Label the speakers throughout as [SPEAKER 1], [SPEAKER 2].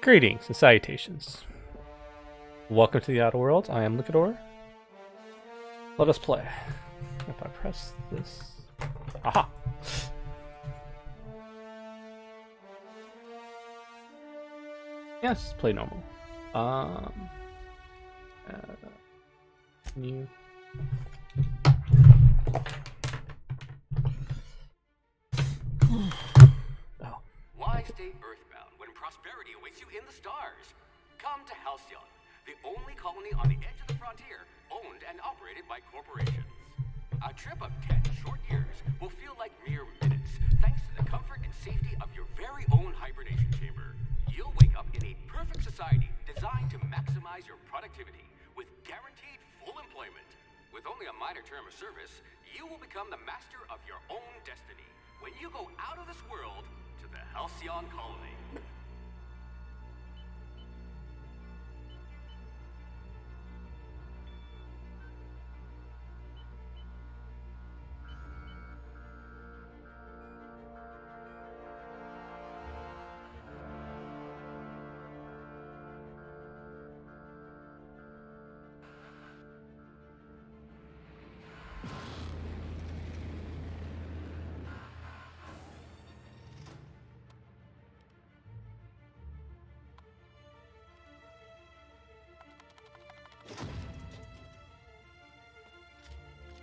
[SPEAKER 1] Greetings and salutations. Welcome to the Outer World. I am Lucador. Let us play. If I press this... Aha! Yeah, let's just play normal. New. Oh.
[SPEAKER 2] Why stay earthbound when prosperity awaits you in the stars? Come to Halcyon, the only colony on the edge of the frontier, owned and operated by corporations. A trip of 10 short years will feel like mere minutes, thanks to the comfort and safety of your very own hibernation chamber. You'll wake up in a perfect society designed to maximize your productivity, with guaranteed full employment. With only a minor term of service, you will become the master of your own destiny when you go out of this world to the Halcyon colony.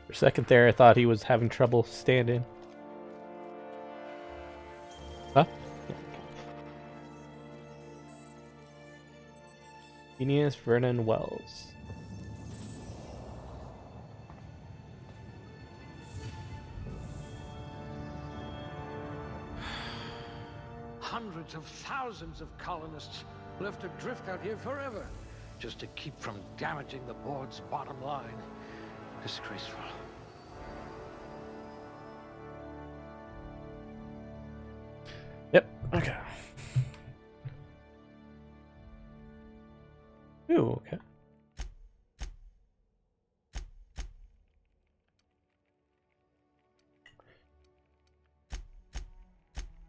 [SPEAKER 1] For a second there, I thought he was having trouble standing. Huh? Yeah. Phineas Vernon Wells.
[SPEAKER 3] Hundreds of thousands of colonists left adrift out here forever, just to keep from damaging the board's bottom line. Disgraceful.
[SPEAKER 1] Yep, okay. Ooh, okay.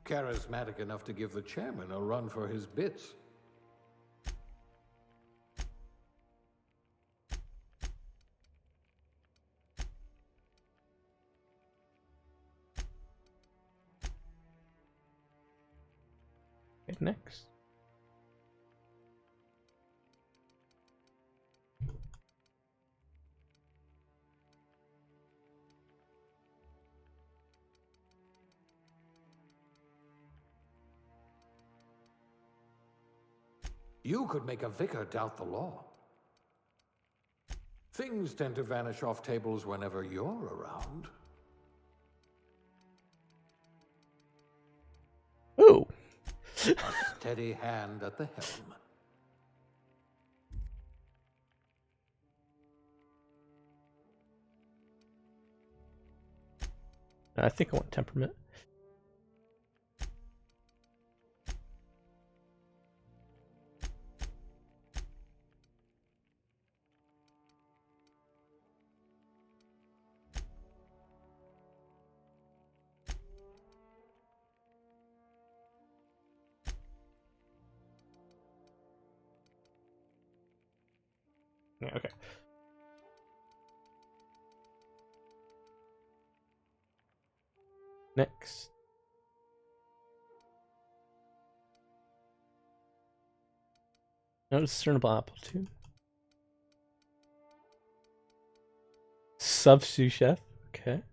[SPEAKER 4] Charismatic enough to give the chairman a run for his bits.
[SPEAKER 1] Okay, next.
[SPEAKER 4] You could make a vicar doubt the law. Things tend to vanish off tables whenever you're around.
[SPEAKER 1] Ooh.
[SPEAKER 4] A steady hand at the helm.
[SPEAKER 1] I think I want temperament. Yeah, okay. Next. No discernible aptitude. Sub-sous chef. Okay.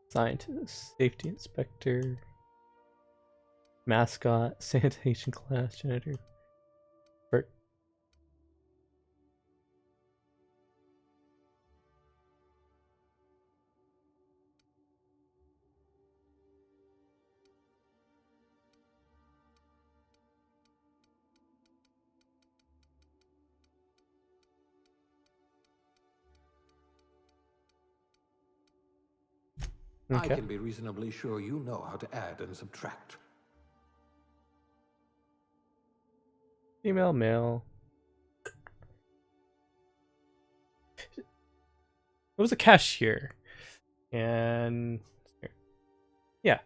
[SPEAKER 1] Scientist. Safety inspector. Mascot. Sanitation class. Janitor. Bert.
[SPEAKER 4] I
[SPEAKER 1] Okay.
[SPEAKER 4] can be reasonably sure you know how to add and subtract.
[SPEAKER 1] Female, male. It was a cashier. And yeah.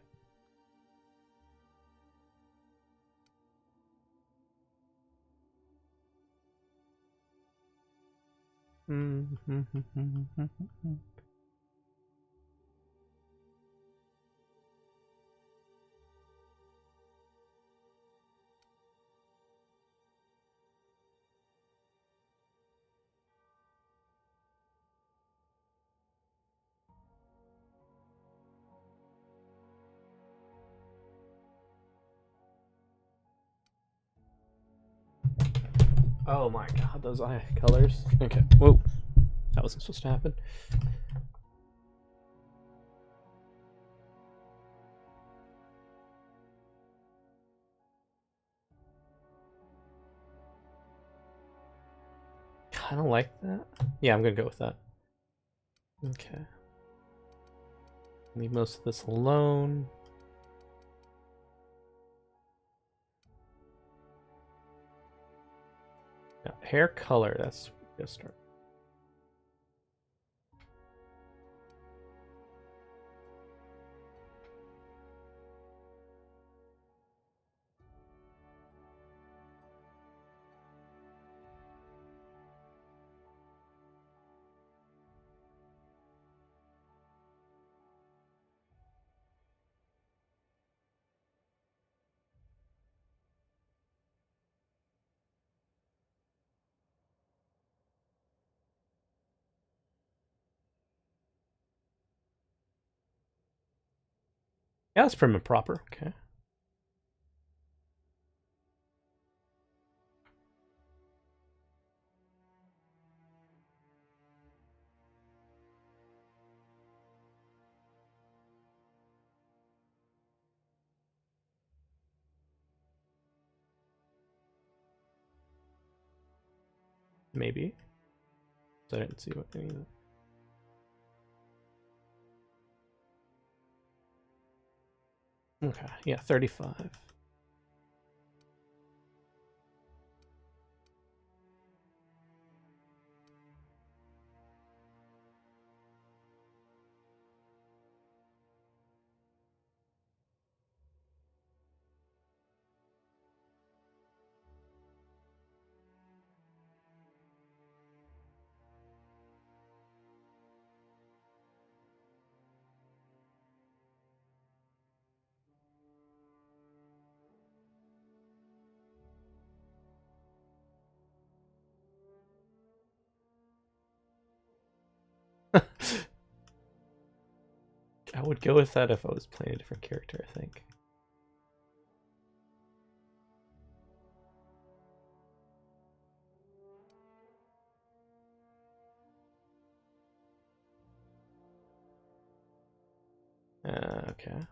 [SPEAKER 1] Oh my god, those eye colors. Okay, whoa. That wasn't supposed to happen. Kinda like that. Yeah, I'm gonna go with that. Okay. Leave most of this alone. Now, hair color, that's gonna start. Yeah, that's prim and proper. Okay. Maybe. So I didn't see what any of that. Okay, yeah, 35. I would go with that if I was playing a different character, I think. Okay.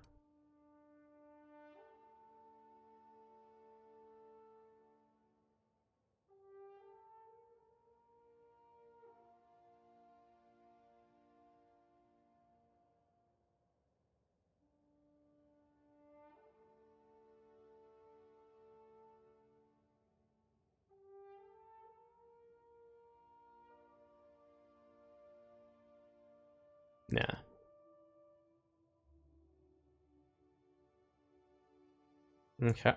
[SPEAKER 1] Nah. Okay.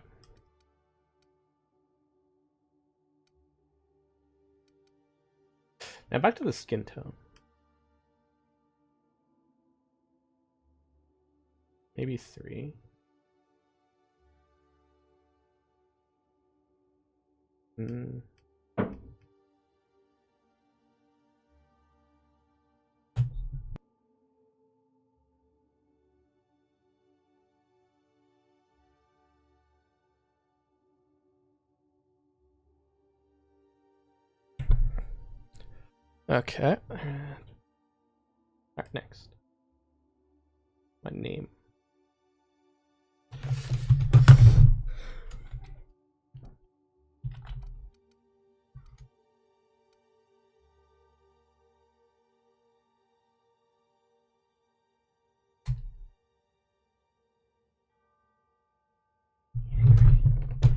[SPEAKER 1] Now back to the skin tone. Maybe 3. Okay. Alright, next. My name.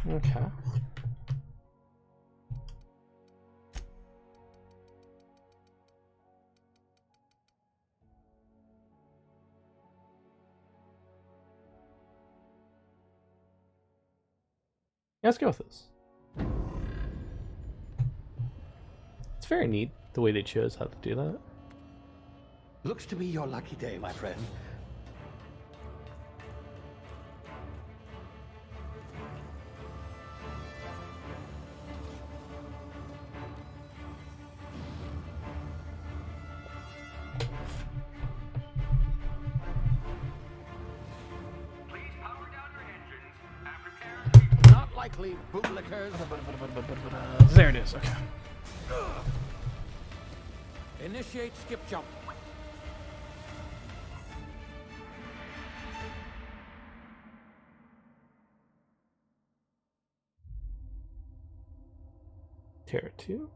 [SPEAKER 1] Okay. Yeah, let's go with this. It's very neat. the way they chose how to do that.
[SPEAKER 5] Looks to be your lucky day, my friend.
[SPEAKER 2] Please power down your engines and prepare to be...
[SPEAKER 3] Not likely, bootlickers.
[SPEAKER 1] There it is. Okay.
[SPEAKER 3] Initiate skip jump.
[SPEAKER 1] Terra 2.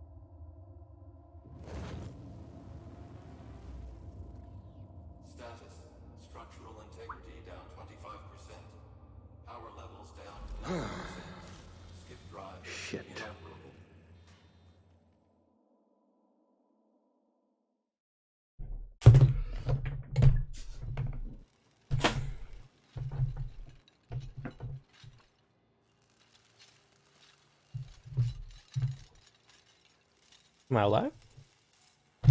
[SPEAKER 6] Status. Structural integrity down 25%. Power levels down 9%. Skip drive.
[SPEAKER 3] Shit.
[SPEAKER 6] Inoperable.
[SPEAKER 1] Am I alive?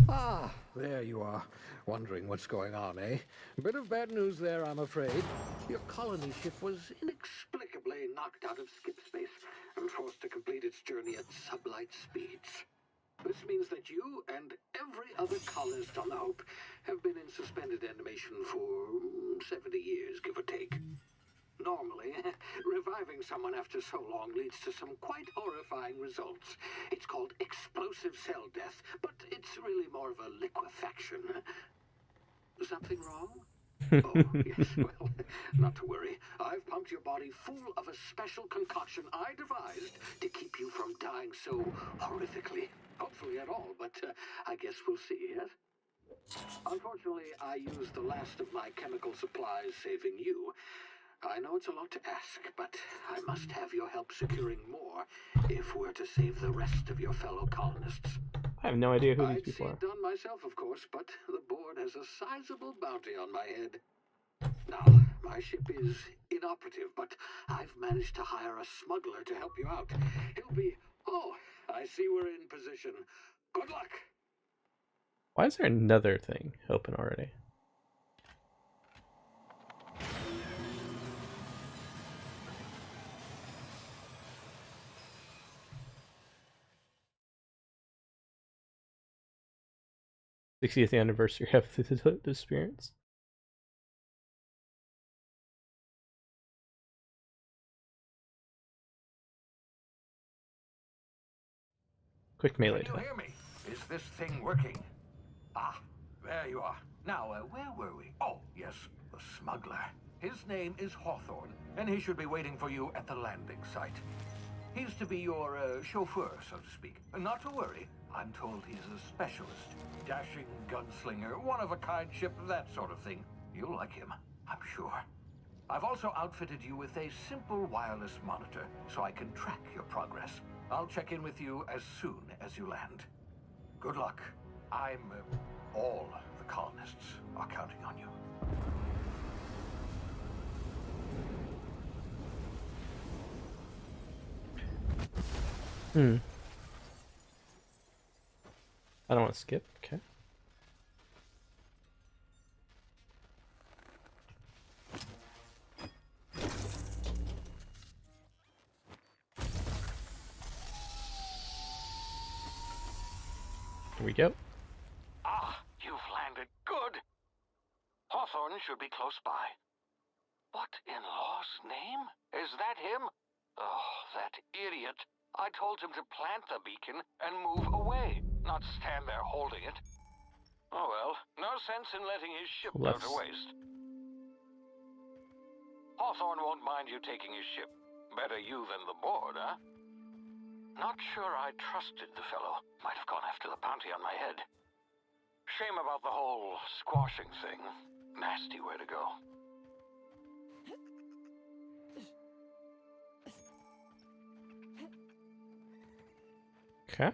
[SPEAKER 3] Ah, there you are. Wondering what's going on, eh? Bit of bad news there, I'm afraid. Your colony ship was inexplicably knocked out of skip space and forced to complete its journey at sublight speeds. This means that you and every other colonist on the Hope have been in suspended animation for 70 years, give or take. Normally, reviving someone after so long leads to some quite horrifying results. It's called explosive cell death, but it's really more of a liquefaction. Something wrong? Oh, yes, well, not to worry. I've pumped your body full of a special concoction I devised to keep you from dying so horrifically. Hopefully at all, but I guess we'll see, yes? Unfortunately, I used the last of my chemical supplies saving you. I know it's a lot to ask, but I must have your help securing more if we're to save the rest of your fellow colonists.
[SPEAKER 1] I have no idea who these
[SPEAKER 3] I'd see
[SPEAKER 1] people are.
[SPEAKER 3] it done myself, of course, but the board has a sizable bounty on my head. Now, my ship is inoperative, but I've managed to hire a smuggler to help you out. He'll be... Oh, I see we're in position. Good luck!
[SPEAKER 1] Why is there another thing open already? '60th anniversary of the experience. Quick melee
[SPEAKER 5] Can you
[SPEAKER 1] attack.
[SPEAKER 5] hear me? Is this thing working? Ah, there you are. Now, where were we? Oh, yes, the smuggler. His name is Hawthorne, and he should be waiting for you at the landing site. He's to be your chauffeur, so to speak. Not to worry. I'm told he's a specialist. Dashing gunslinger, one-of-a-kind ship, that sort of thing. You'll like him, I'm sure. I've also outfitted you with a simple wireless monitor, so I can track your progress. I'll check in with you as soon as you land. Good luck. All the colonists are counting on you.
[SPEAKER 1] I don't want to skip. Okay. Here we go.
[SPEAKER 7] Ah, you've landed. Good. Hawthorne should be close by. What in law's name? Is that him? Oh, that idiot. I told him to plant the beacon and move away, not stand there holding it. Oh well, no sense in letting his ship go to waste. Hawthorne won't mind you taking his ship. Better you than the board, huh? Not sure I trusted the fellow. Might have gone after the bounty on my head. Shame about the whole squashing thing. Nasty way to go.
[SPEAKER 1] Okay.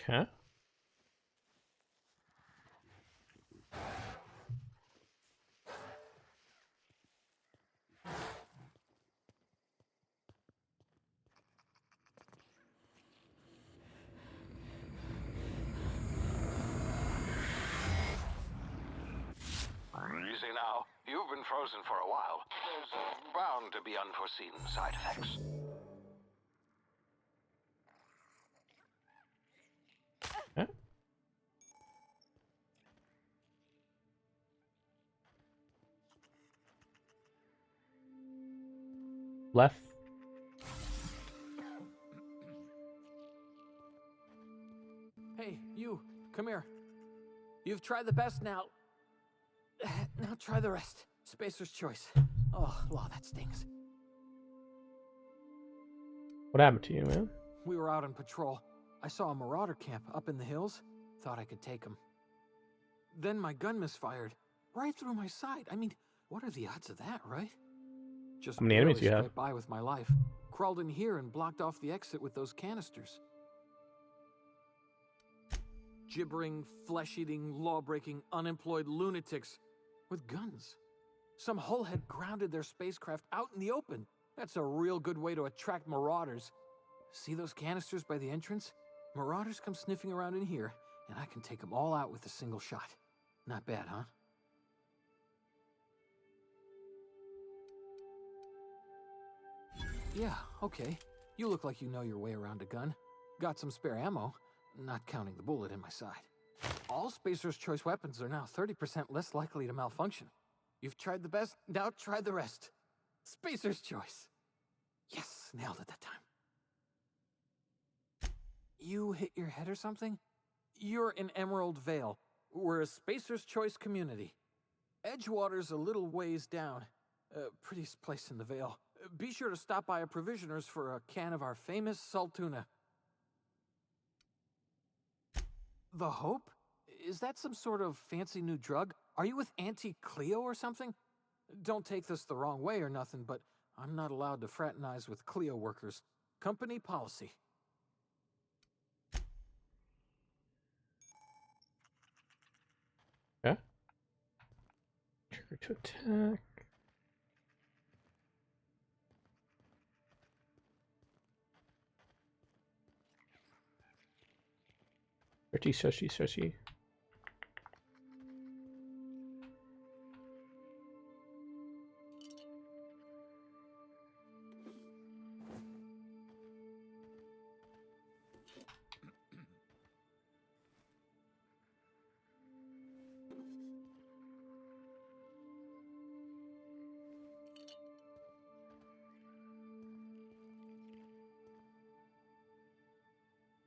[SPEAKER 1] Okay.
[SPEAKER 7] You see now, you've been frozen for a while. There's bound to be unforeseen side effects.
[SPEAKER 1] Okay. Left.
[SPEAKER 8] Hey, you, come here. You've tried the best now. Now try the rest. Spacer's choice. Oh, law, that stings.
[SPEAKER 1] What happened to you, man?
[SPEAKER 8] We were out on patrol. I saw a Marauder camp up in the hills. Thought I could take him. Then my gun misfired. Right through my side. I mean, what are the odds of that, right? Just
[SPEAKER 1] How many enemies
[SPEAKER 8] barely
[SPEAKER 1] do you have?
[SPEAKER 8] scraped by with my life. Crawled in here and blocked off the exit with those canisters. Gibbering, flesh-eating, law-breaking, unemployed lunatics with guns. Some hullhead grounded their spacecraft out in the open. That's a real good way to attract marauders. See those canisters by the entrance? Marauders come sniffing around in here, and I can take them all out with a single shot. Not bad, huh? Yeah, okay. You look like you know your way around a gun. Got some spare ammo, not counting the bullet in my side. All Spacer's Choice weapons are now 30% less likely to malfunction. You've tried the best, now try the rest. Spacer's Choice. Yes, nailed it that time. You hit your head or something? You're in Emerald Vale. We're a Spacer's Choice community. Edgewater's a little ways down. Prettiest place in the Vale. Be sure to stop by a provisioner's for a can of our famous salt tuna. The Hope? Is that some sort of fancy new drug? Are you with Auntie Cleo or something? Don't take this the wrong way or nothing, but I'm not allowed to fraternize with Cleo workers. Company policy.
[SPEAKER 1] Okay. Trigger to attack. Searchy.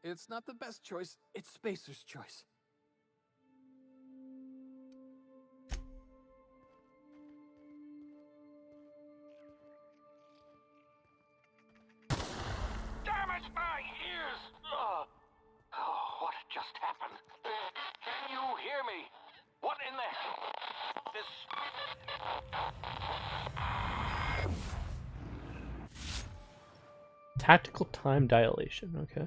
[SPEAKER 8] It's not the best choice, it's Spacer's Choice.
[SPEAKER 7] Damn it, my ears! Oh, what just happened? Can you hear me? What in the hell?
[SPEAKER 1] Tactical time dilation. Okay.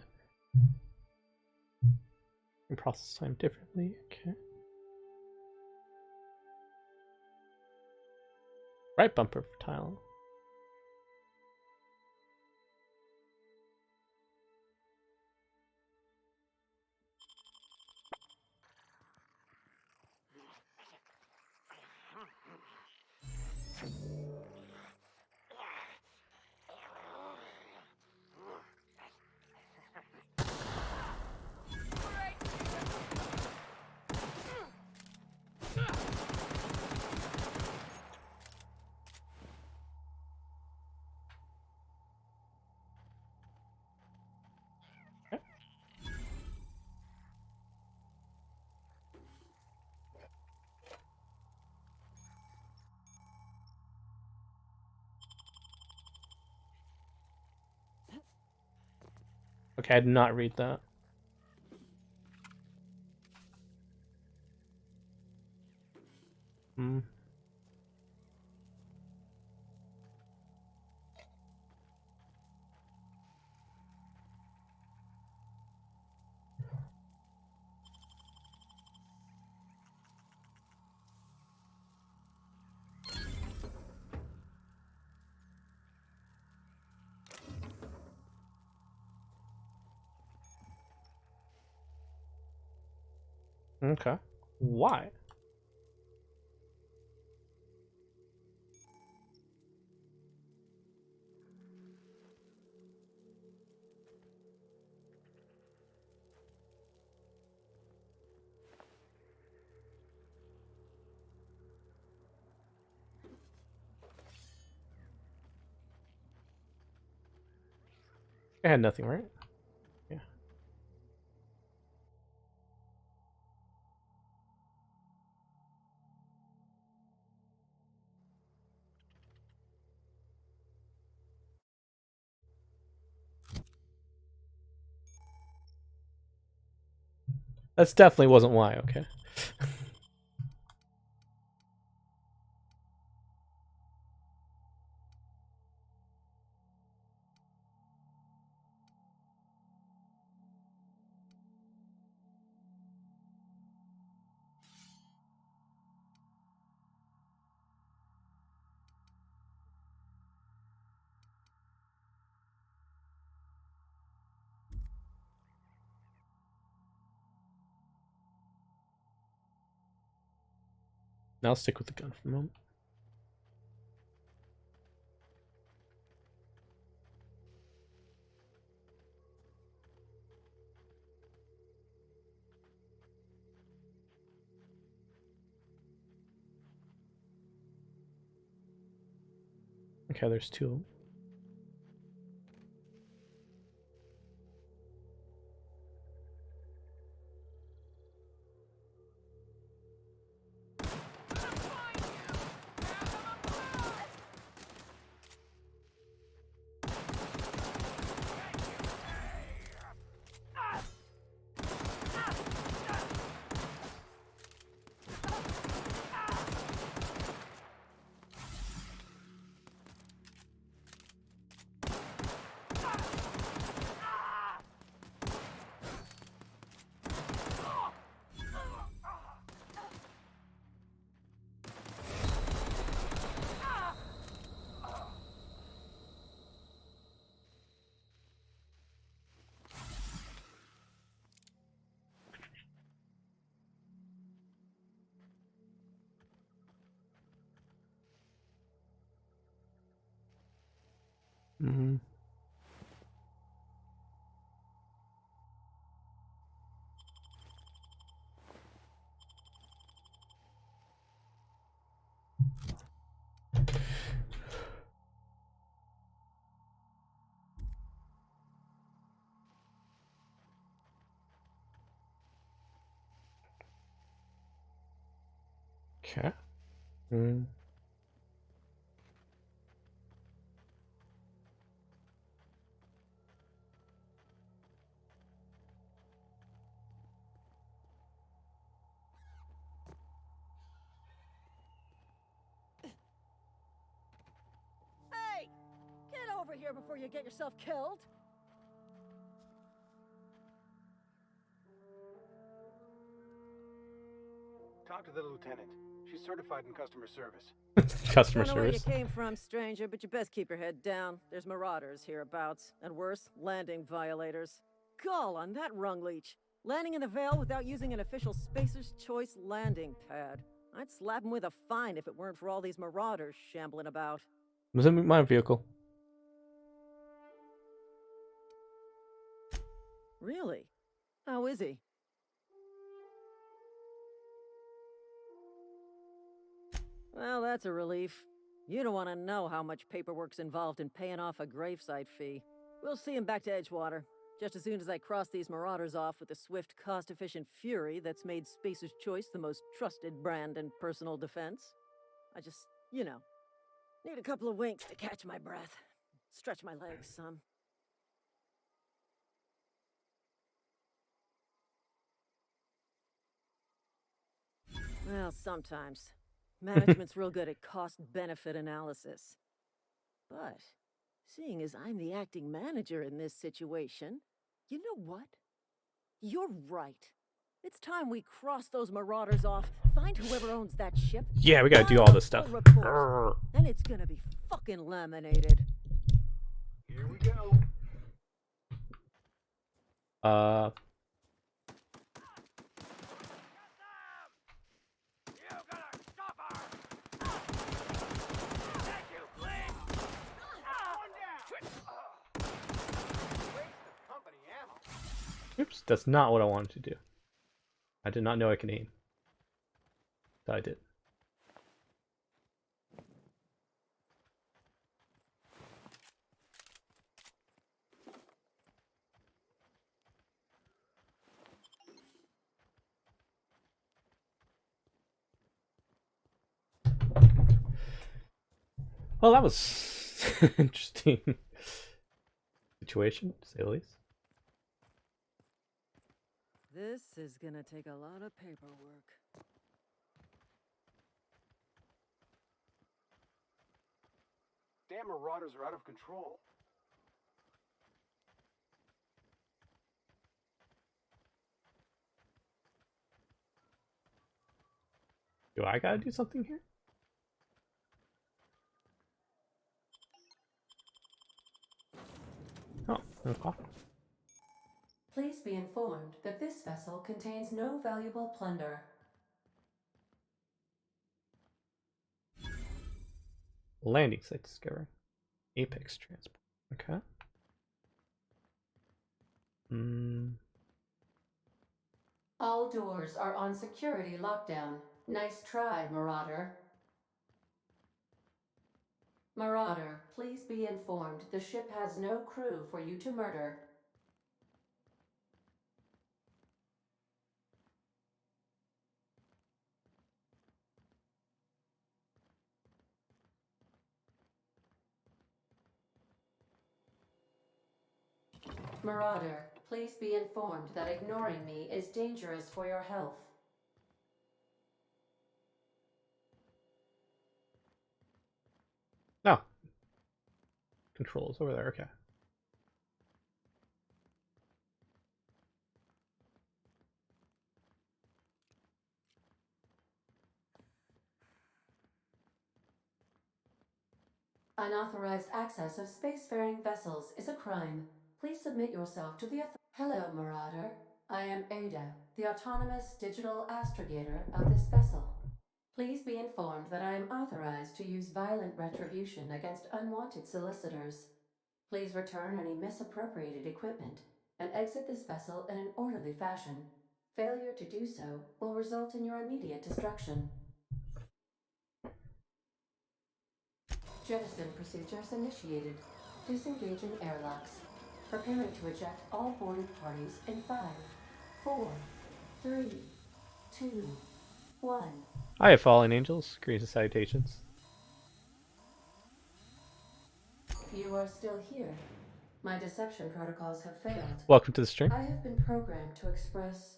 [SPEAKER 1] And process time differently. Okay. Right bumper for tile. Okay, I did not read that. Hmm. Okay. Why? I had nothing, right? Yeah. That's definitely wasn't why, okay? Now I'll stick with the gun for a moment. Okay, there's two of them. Mm-hmm. Okay. Mm.
[SPEAKER 9] Hey! Get over here before you get yourself killed!
[SPEAKER 10] Talk to the lieutenant. She's certified in customer service.
[SPEAKER 1] Customer
[SPEAKER 9] Don't know where you
[SPEAKER 1] service.
[SPEAKER 9] came from, stranger, but you best keep your head down. There's Marauders hereabouts, and worse, landing violators. Gall on that rung leech. Landing in the Vale without using an official Spacer's Choice landing pad. I'd slap him with a fine if it weren't for all these Marauders shambling about.
[SPEAKER 1] Was in my vehicle.
[SPEAKER 9] Really? How is he? Well, that's a relief. You don't want to know how much paperwork's involved in paying off a gravesite fee. We'll see him back to Edgewater, just as soon as I cross these Marauders off with the swift, cost-efficient fury that's made Spacer's Choice the most trusted brand in personal defense. I just, you know, need a couple of winks to catch my breath. Stretch my legs some. Well, sometimes. Management's real good at cost-benefit analysis. But, seeing as I'm the acting manager in this situation, you know what? You're right. It's time we cross those Marauders off, find whoever owns that ship.
[SPEAKER 1] Yeah, we gotta do all this stuff.
[SPEAKER 9] Report, and it's gonna be fucking laminated.
[SPEAKER 10] Here we go.
[SPEAKER 1] Oops, that's not what I wanted to do. I did not know I could aim. So I did. Well, that was interesting situation, to say the least.
[SPEAKER 9] This is gonna take a lot of paperwork.
[SPEAKER 10] Damn Marauders are out of control.
[SPEAKER 1] Do I gotta do something here? Oh, okay.
[SPEAKER 11] Please be informed that this vessel contains no valuable plunder.
[SPEAKER 1] Landing site discovery. Apex transport. Okay.
[SPEAKER 11] All doors are on security lockdown. Nice try, Marauder. Marauder, please be informed the ship has no crew for you to murder. Marauder, please be informed that ignoring me is dangerous for your health.
[SPEAKER 1] Oh. Controls over there, okay.
[SPEAKER 11] Unauthorized access of spacefaring vessels is a crime. Please submit yourself to the Hello, Marauder. I am Ada, the autonomous digital astrogator of this vessel. Please be informed that I am authorized to use violent retribution against unwanted solicitors. Please return any misappropriated equipment and exit this vessel in an orderly fashion. Failure to do so will result in your immediate destruction. Jettison procedures initiated. Disengaging airlocks. Preparing to eject all boarded parties in 5, 4, 3, 2, 1.
[SPEAKER 1] I have fallen angels. Greetings and salutations.
[SPEAKER 11] You are still here. My deception protocols have failed.
[SPEAKER 1] Welcome to the stream.
[SPEAKER 11] I have been programmed to express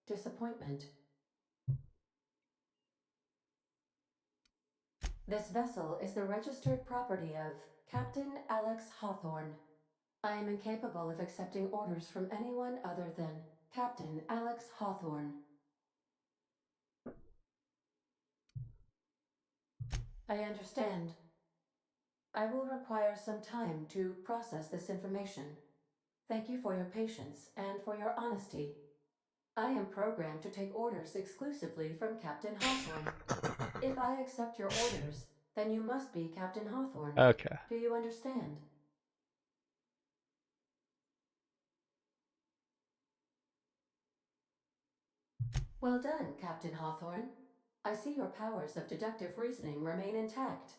[SPEAKER 11] disappointment. This vessel is the registered property of Captain Alex Hawthorne. I am incapable of accepting orders from anyone other than Captain Alex Hawthorne. I understand. I will require some time to process this information. Thank you for your patience and for your honesty. I am programmed to take orders exclusively from Captain Hawthorne. If I accept your orders, then you must be Captain Hawthorne.
[SPEAKER 1] Okay.
[SPEAKER 11] Do you understand? Well done, Captain Hawthorne. I see your powers of deductive reasoning remain intact.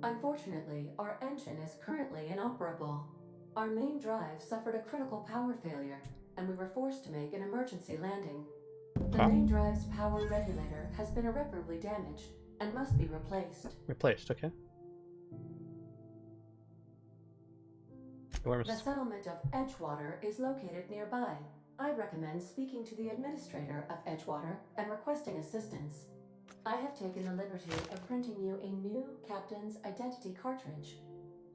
[SPEAKER 11] Unfortunately, our engine is currently inoperable. Our main drive suffered a critical power failure, and we were forced to make an emergency landing. The main drive's power regulator has been irreparably damaged and must be replaced.
[SPEAKER 1] Replaced, okay.
[SPEAKER 11] The settlement of Edgewater is located nearby. I recommend speaking to the administrator of Edgewater and requesting assistance. I have taken the liberty of printing you a new captain's identity cartridge.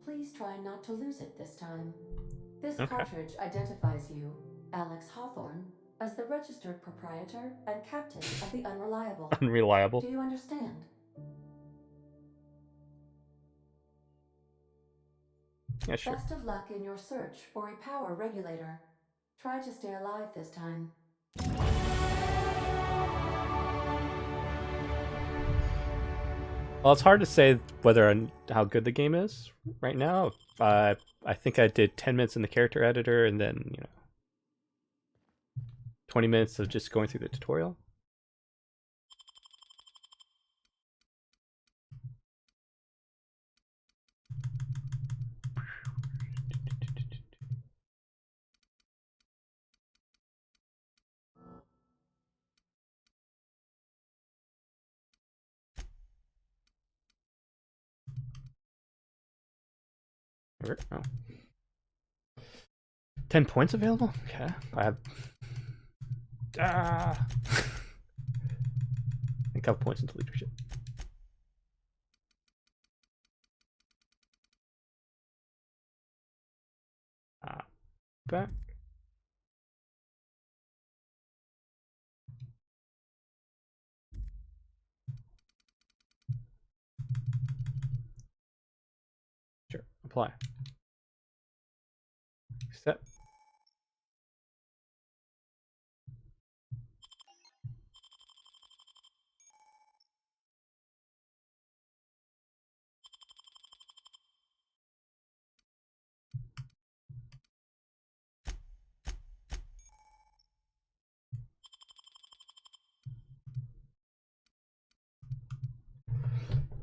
[SPEAKER 11] Please try not to lose it this time. This cartridge identifies you, Alex Hawthorne, as the registered proprietor and captain of the Unreliable.
[SPEAKER 1] Unreliable.
[SPEAKER 11] Do you understand?
[SPEAKER 1] Yeah, sure.
[SPEAKER 11] Best of luck in your search for a power regulator. Try to stay alive this time.
[SPEAKER 1] Well, it's hard to say whether how good the game is right now. I think I did 10 minutes in the character editor, and then 20 minutes of just going through the tutorial. Oh. 10 points available? Okay. I have a couple points into leadership. Back. Sure. Apply. Accept.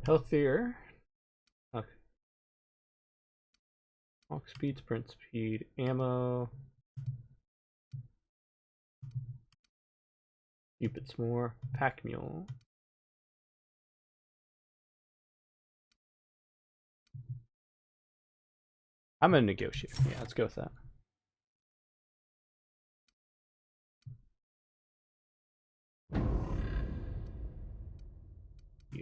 [SPEAKER 1] Healthier. Okay. Walk speed, sprint speed, ammo. Few bits more. Pack mule. I'm gonna negotiate. Yeah, let's go with that. Yeah.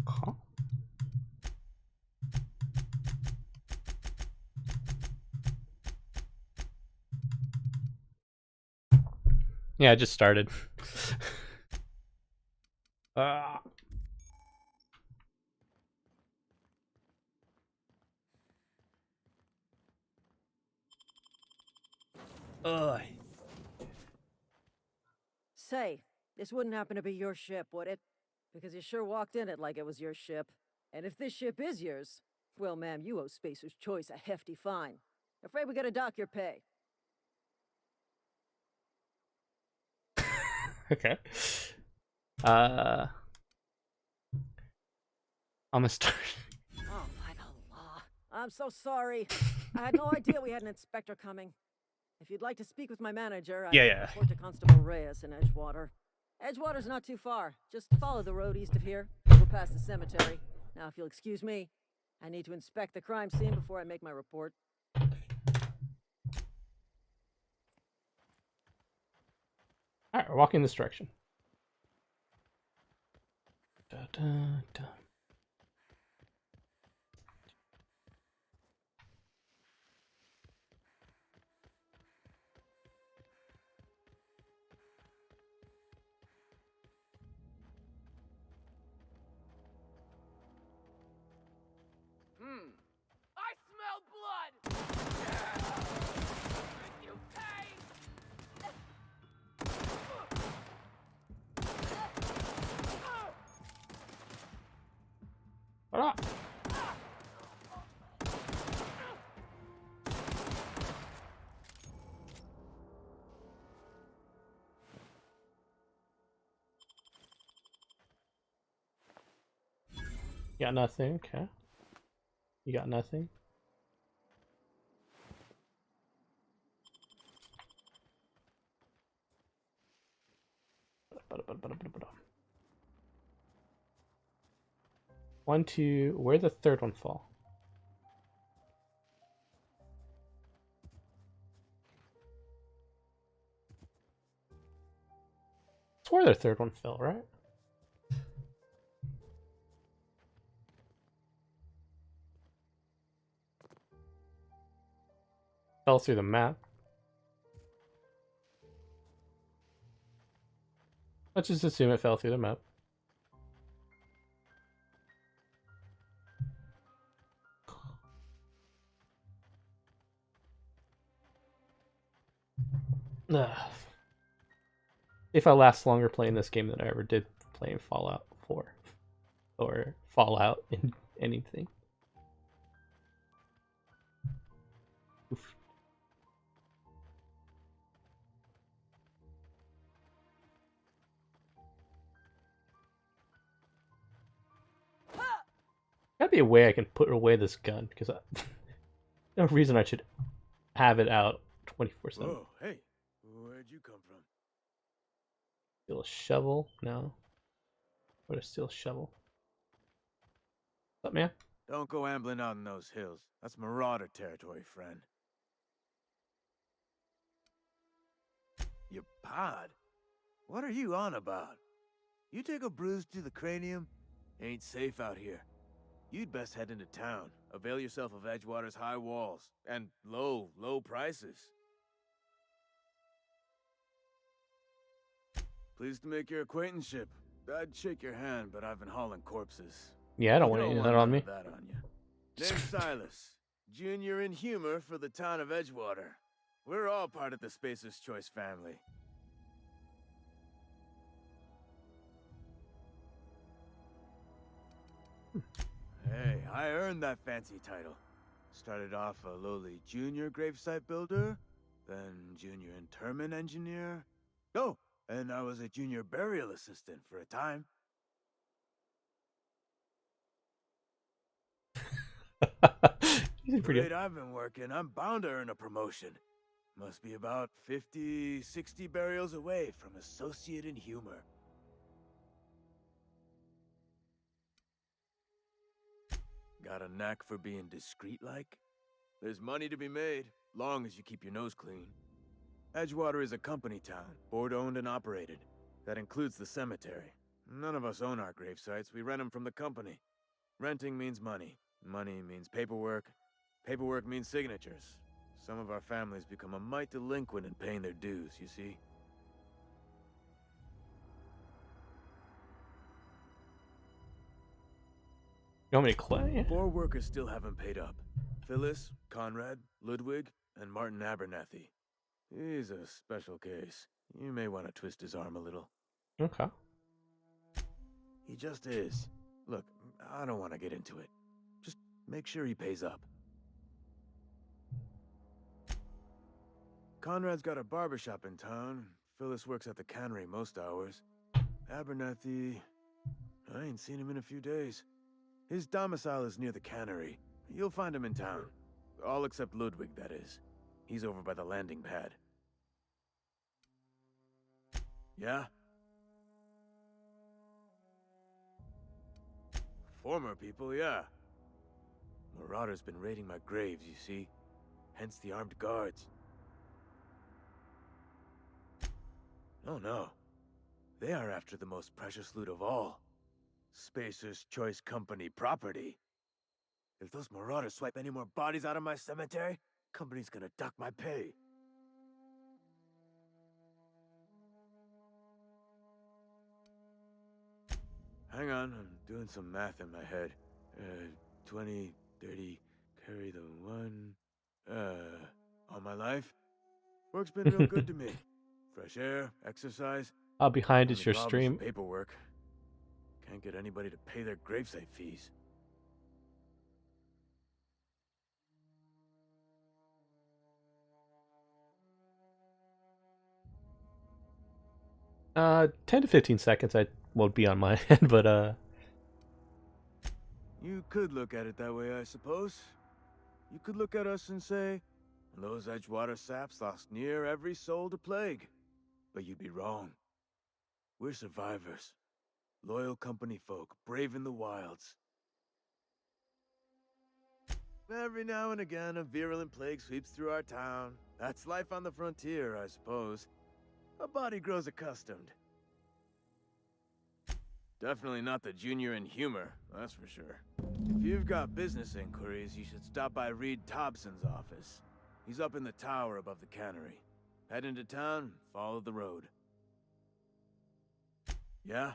[SPEAKER 1] Huh? Yeah, I just started. Ah. Ugh.
[SPEAKER 9] Say, this wouldn't happen to be your ship, would it? Because you sure walked in it like it was your ship. And if this ship is yours, well, ma'am, you owe Spacer's Choice a hefty fine. Afraid we gotta dock your pay.
[SPEAKER 1] Okay. I'm gonna start.
[SPEAKER 9] Oh, by the law. I'm so sorry. I had no idea we had an inspector coming. If you'd like to speak with my manager, I report to Constable Reyes in Edgewater. Edgewater's not too far. Just follow the road east of here, over past the cemetery. Now, if you'll excuse me, I need to inspect the crime scene before I make my report.
[SPEAKER 1] Alright, we're walking this direction. Da, da, da.
[SPEAKER 12] I smell blood! You pay!
[SPEAKER 1] Ah. You got nothing, okay. You got nothing. One, two, where'd the third one fall? I swore the third one fell, right? Fell through the map. Let's just assume it fell through the map. Ugh. If I last longer playing this game than I ever did playing Fallout 4. or fallout in anything. Oof. Gotta be a way I can put away this gun, because no reason I should have it out 24/7.
[SPEAKER 13] Whoa, hey, where'd you come from?
[SPEAKER 1] Steal a shovel? No. What a steal a shovel. What's up, man?
[SPEAKER 13] Don't go ambling out in those hills. That's Marauder territory, friend. Your pod? What are you on about? You take a bruise to the cranium? Ain't safe out here. You'd best head into town. Avail yourself of Edgewater's high walls. And low prices. Pleased to make your acquaintanceship. I'd shake your hand, but I've been hauling corpses.
[SPEAKER 1] Yeah, I don't want any of that on me.
[SPEAKER 13] That on you. Name's Silas. Junior in humor for the town of Edgewater. We're all part of the Spacer's Choice family. Hey, I earned that fancy title. Started off a lowly junior gravesite builder, then junior interment engineer. Oh, and I was a junior burial assistant for a time. The rate I've been working, I'm bound to earn a promotion. Must be about 50, 60 burials away from associate in humor. Got a knack for being discreet-like? There's money to be made, long as you keep your nose clean. Edgewater is a company town, board-owned and operated. That includes the cemetery. None of us own our gravesites, we rent them from the company. Renting means money. Money means paperwork. Paperwork means signatures. Some of our families become a mite delinquent in paying their dues, you see?
[SPEAKER 1] You want me to clay?
[SPEAKER 13] 4 workers still haven't paid up. Phyllis, Conrad, Ludwig, and Martin Abernathy. He's a special case. You may want to twist his arm a little.
[SPEAKER 1] Okay.
[SPEAKER 13] He just is. Look, I don't want to get into it. Just make sure he pays up. Conrad's got a barbershop in town. Phyllis works at the cannery most hours. Abernathy... I ain't seen him in a few days. His domicile is near the cannery. You'll find him in town. All except Ludwig, that is. He's over by the landing pad. Yeah? Former people, yeah. Marauder's been raiding my graves, you see. Hence the armed guards. Oh no. They are after the most precious loot of all. Spacer's Choice Company property. If those Marauders swipe any more bodies out of my cemetery, company's gonna duck my pay. Hang on, I'm doing some math in my head. 20, 30, carry the 1... all my life? Work's been real good to me. Fresh air, exercise.
[SPEAKER 1] Behind is
[SPEAKER 13] Only
[SPEAKER 1] your
[SPEAKER 13] problem is
[SPEAKER 1] stream.
[SPEAKER 13] paperwork. Can't get anybody to pay their gravesite fees.
[SPEAKER 1] Uh, 10 to 15 seconds I won't be on my end, but
[SPEAKER 13] You could look at it that way, I suppose. You could look at us and say, those Edgewater saps lost near every soul to plague. But you'd be wrong. We're survivors. Loyal company folk, brave in the wilds. Every now and again, a virulent plague sweeps through our town. That's life on the frontier, I suppose. A body grows accustomed. Definitely not the junior in humor, that's for sure. If you've got business inquiries, you should stop by Reed Thompson's office. He's up in the tower above the cannery. Head into town, follow the road. Yeah?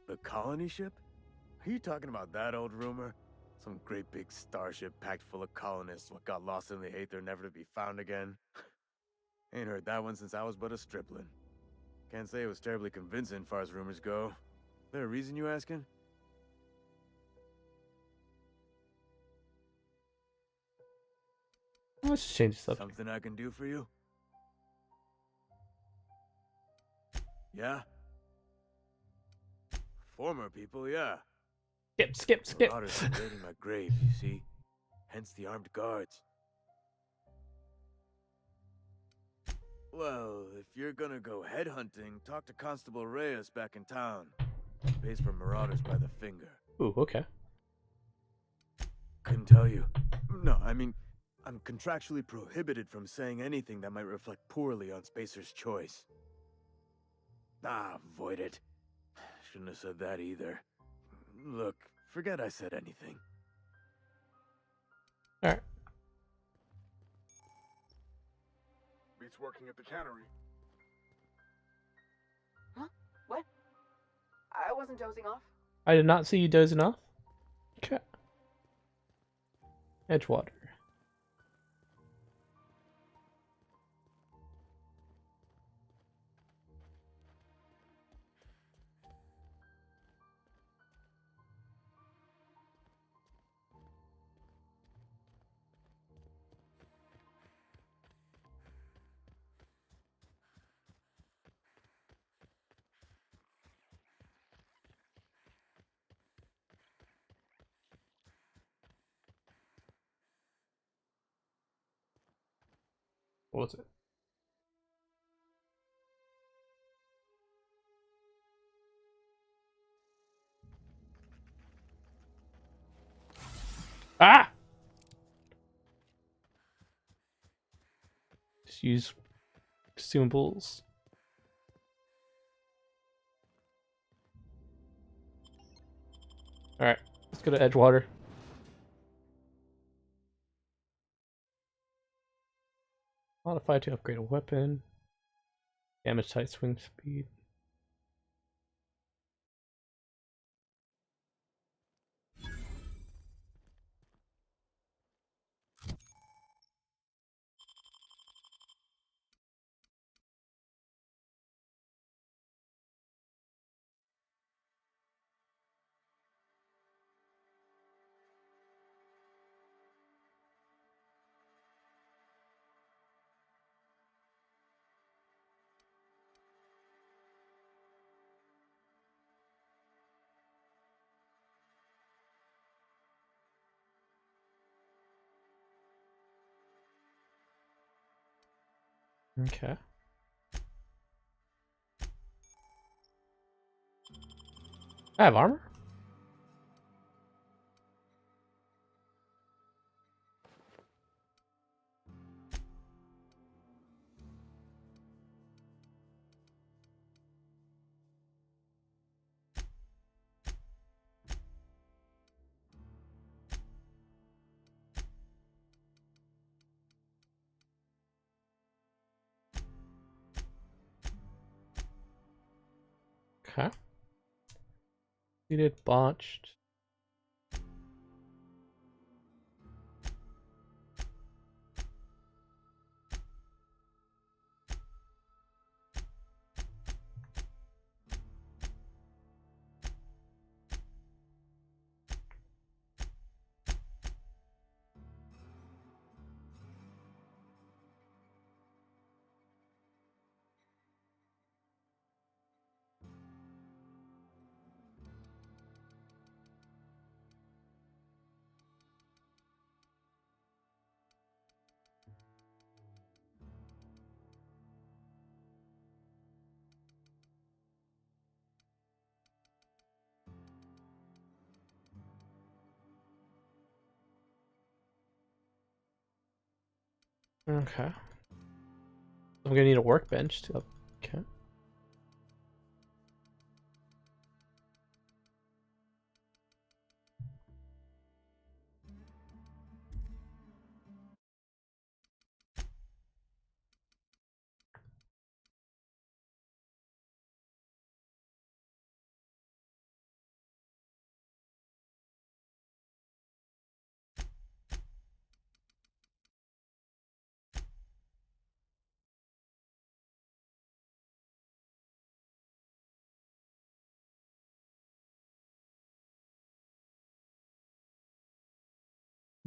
[SPEAKER 13] The colony ship? Are you talking about that old rumor? Some great big starship packed full of colonists what got lost in the Aether never to be found again? Ain't heard that one since I was but a stripling. Can't say it was terribly convincing, far as rumors go. There a reason you asking?
[SPEAKER 1] Let's just change the subject.
[SPEAKER 13] Something I can do for you? Yeah? Former people, yeah.
[SPEAKER 1] Skip.
[SPEAKER 13] Marauders are raiding my grave, you see? Hence the armed guards. Well, if you're gonna go headhunting, talk to Constable Reyes back in town. Pays for Marauders by the finger.
[SPEAKER 1] Ooh, okay.
[SPEAKER 13] Couldn't tell you. No, I mean, I'm contractually prohibited from saying anything that might reflect poorly on Spacer's choice. Ah, avoid it. Shouldn't have said that either. Look, forget I said anything.
[SPEAKER 1] Alright.
[SPEAKER 10] Beats working at the cannery.
[SPEAKER 14] Huh? What? I wasn't dozing off.
[SPEAKER 1] I did not see you dozing off. Okay. Edgewater. What was it? Ah! Just use consumables. Alright, let's go to Edgewater. Modify to upgrade a weapon. Damage type swing speed. Okay. I have armor? Okay. Completed, botched. Okay. I'm gonna need a workbench to. Okay.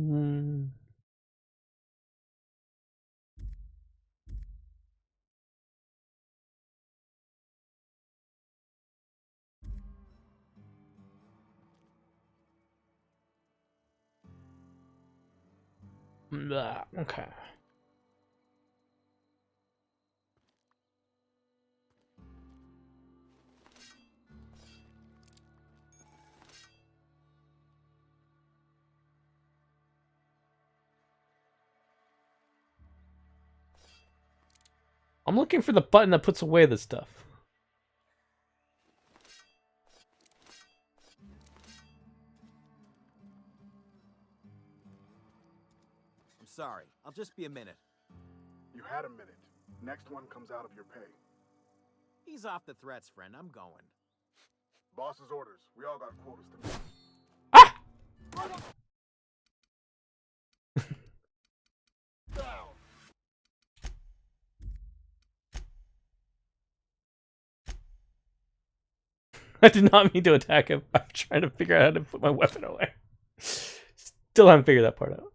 [SPEAKER 1] Hmm. Blah, okay. I'm looking for the button that puts away the stuff.
[SPEAKER 15] I'm sorry. I'll just be a minute.
[SPEAKER 10] You had a minute. Next one comes out of your pay.
[SPEAKER 15] Ease off the threats, friend. I'm going.
[SPEAKER 10] Boss's orders. We all got quotas to meet.
[SPEAKER 1] I did not mean to attack him. I'm trying to figure out how to put my weapon away. Still haven't figured that part out.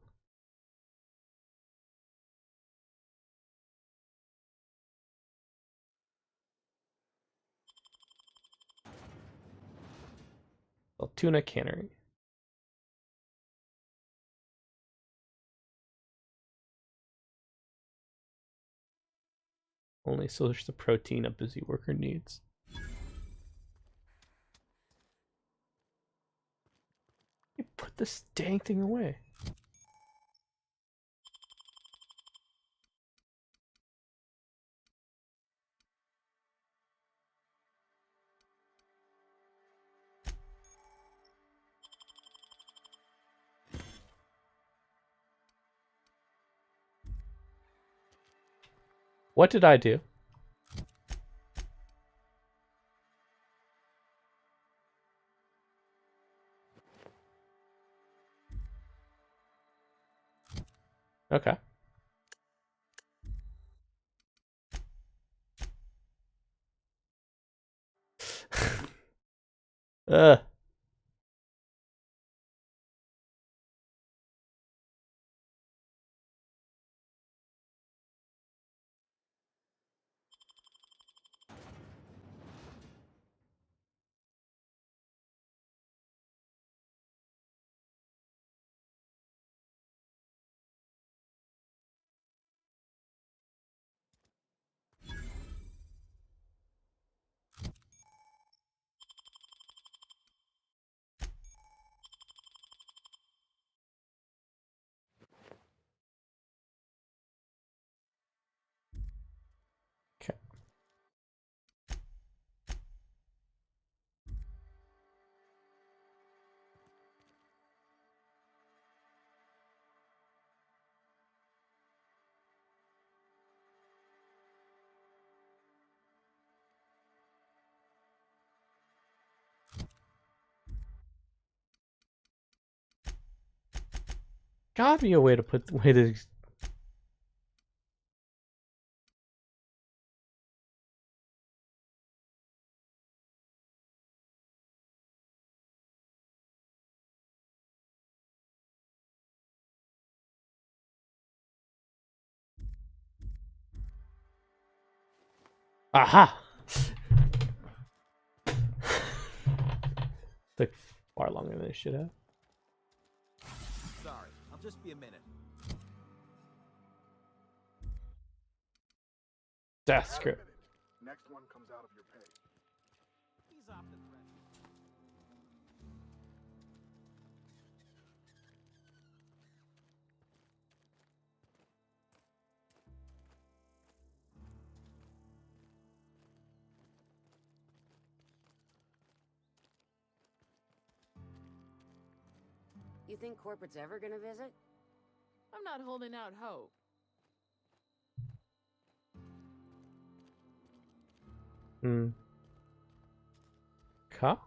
[SPEAKER 1] Well, Tuna cannery. Only source of protein a busy worker needs. You put this dang thing away. What did I do? Okay. Ugh. Got me a way to put way to. Aha! Took far longer than it should have.
[SPEAKER 15] Sorry. I'll just be a minute.
[SPEAKER 1] Death script.
[SPEAKER 10] Next one comes out of your pay.
[SPEAKER 15] Ease off the threats.
[SPEAKER 16] You think corporate's ever gonna visit?
[SPEAKER 12] I'm not holding out hope.
[SPEAKER 1] Hmm. Ka?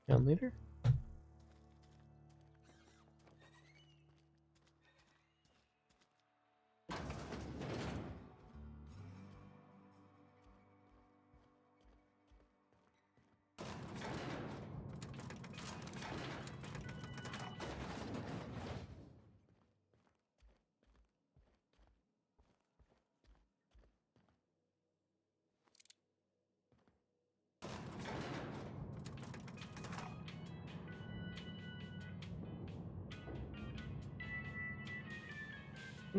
[SPEAKER 1] Young leader?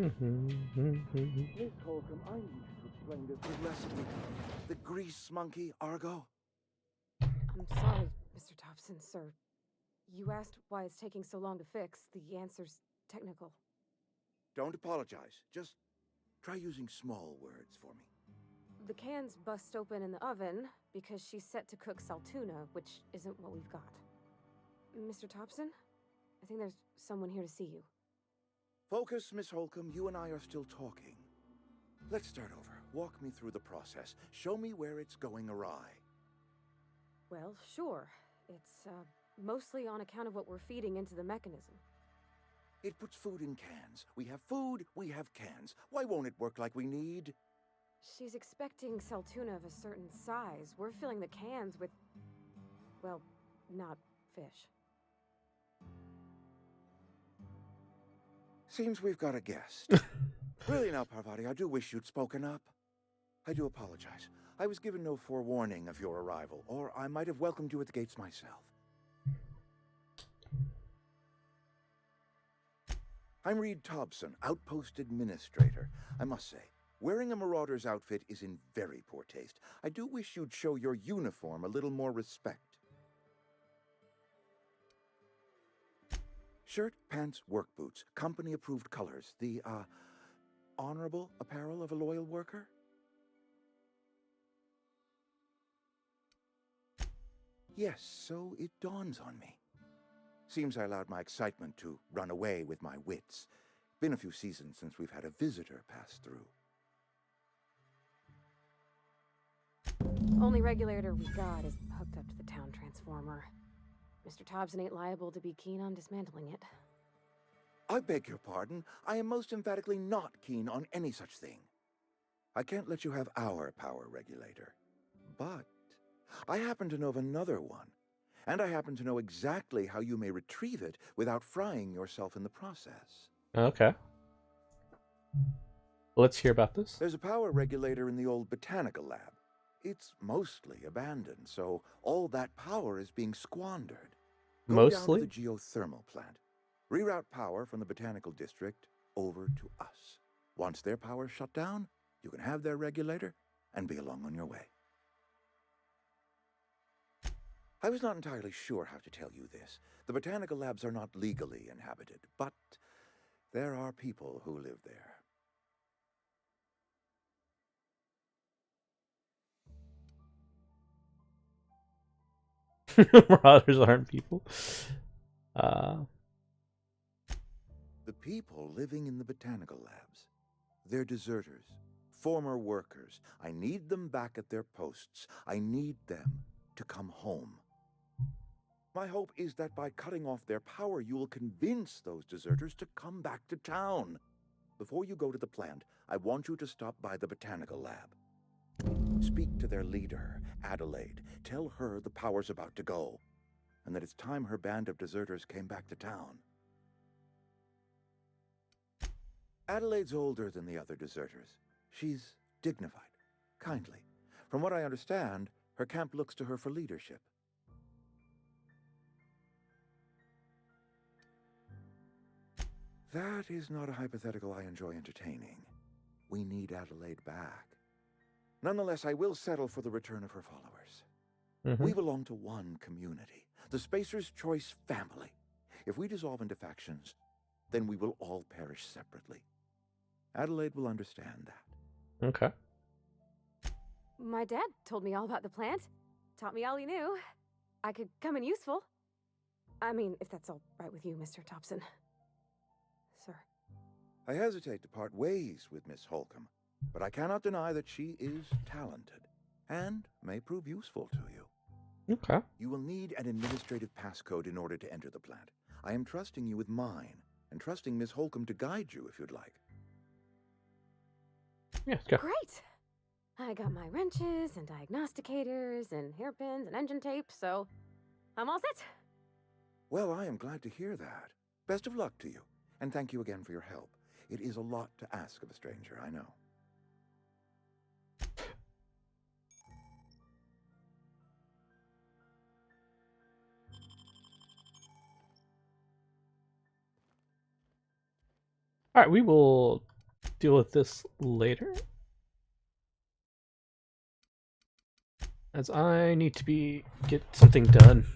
[SPEAKER 17] Miss Holcomb, I need you to explain this with less of the grease monkey, Argo.
[SPEAKER 18] I'm sorry, Mr. Thompson, sir. You asked why it's taking so long to fix. The answer's technical.
[SPEAKER 17] Don't apologize. Just try using small words for me.
[SPEAKER 18] The cans bust open in the oven because she's set to cook Tuna, which isn't what we've got. Mr. Thompson, I think there's someone here to see you.
[SPEAKER 17] Focus, Miss Holcomb. You and I are still talking. Let's start over. Walk me through the process. Show me where it's going awry.
[SPEAKER 18] Well, sure. It's, mostly on account of what we're feeding into the mechanism.
[SPEAKER 17] It puts food in cans. We have food, we have cans. Why won't it work like we need?
[SPEAKER 18] She's expecting Tuna of a certain size. We're filling the cans with, well, not fish.
[SPEAKER 17] Seems we've got a guest. Really now, Parvati, I do wish you'd spoken up. I do apologize. I was given no forewarning of your arrival, or I might have welcomed you at the gates myself. I'm Reed Thompson, Outpost Administrator. I must say, wearing a Marauder's outfit is in very poor taste. I do wish you'd show your uniform a little more respect. Shirt, pants, work boots, company-approved colors. The, honorable apparel of a loyal worker? Yes, so it dawns on me. Seems I allowed my excitement to run away with my wits. Been a few seasons since we've had a visitor pass through.
[SPEAKER 18] Only regulator we got is hooked up to the town transformer. Mr. Thompson ain't liable to be keen on dismantling it.
[SPEAKER 17] I beg your pardon. I am most emphatically not keen on any such thing. I can't let you have our power regulator. But I happen to know of another one. And I happen to know exactly how you may retrieve it without frying yourself in the process.
[SPEAKER 1] Okay. Let's hear about this.
[SPEAKER 17] There's a power regulator in the old botanical lab. It's mostly abandoned, so all that power is being squandered. Go
[SPEAKER 1] Mostly?
[SPEAKER 17] down to the geothermal plant. Reroute power from the botanical district over to us. Once their power's shut down, you can have their regulator and be along on your way. I was not entirely sure how to tell you this. The botanical labs are not legally inhabited, but there are people who live there.
[SPEAKER 1] Marauders aren't people.
[SPEAKER 17] The people living in the botanical labs. They're deserters, former workers. I need them back at their posts. I need them to come home. My hope is that by cutting off their power, you will convince those deserters to come back to town. Before you go to the plant, I want you to stop by the botanical lab. Speak to their leader, Adelaide. Tell her the power's about to go, and that it's time her band of deserters came back to town. Adelaide's older than the other deserters. She's dignified, kindly. From what I understand, her camp looks to her for leadership. That is not a hypothetical I enjoy entertaining. We need Adelaide back. Nonetheless, I will settle for the return of her followers. We belong to one community, the Spacer's Choice family. If we dissolve into factions, then we will all perish separately. Adelaide will understand that.
[SPEAKER 1] Okay.
[SPEAKER 18] My dad told me all about the plant. Taught me all he knew. I could come in useful. I mean, if that's all right with you, Mr. Thompson. Sir.
[SPEAKER 17] I hesitate to part ways with Miss Holcomb, but I cannot deny that she is talented and may prove useful to you.
[SPEAKER 1] Okay.
[SPEAKER 17] You will need an administrative passcode in order to enter the plant. I am trusting you with mine, and trusting Miss Holcomb to guide you if you'd like.
[SPEAKER 1] Yeah, go.
[SPEAKER 18] Great! I got my wrenches and diagnosticators and hairpins and engine tape, so I'm all set.
[SPEAKER 17] Well, I am glad to hear that. Best of luck to you, and thank you again for your help. It is a lot to ask of a stranger, I know.
[SPEAKER 1] All right, we will deal with this later, as I need to get something done.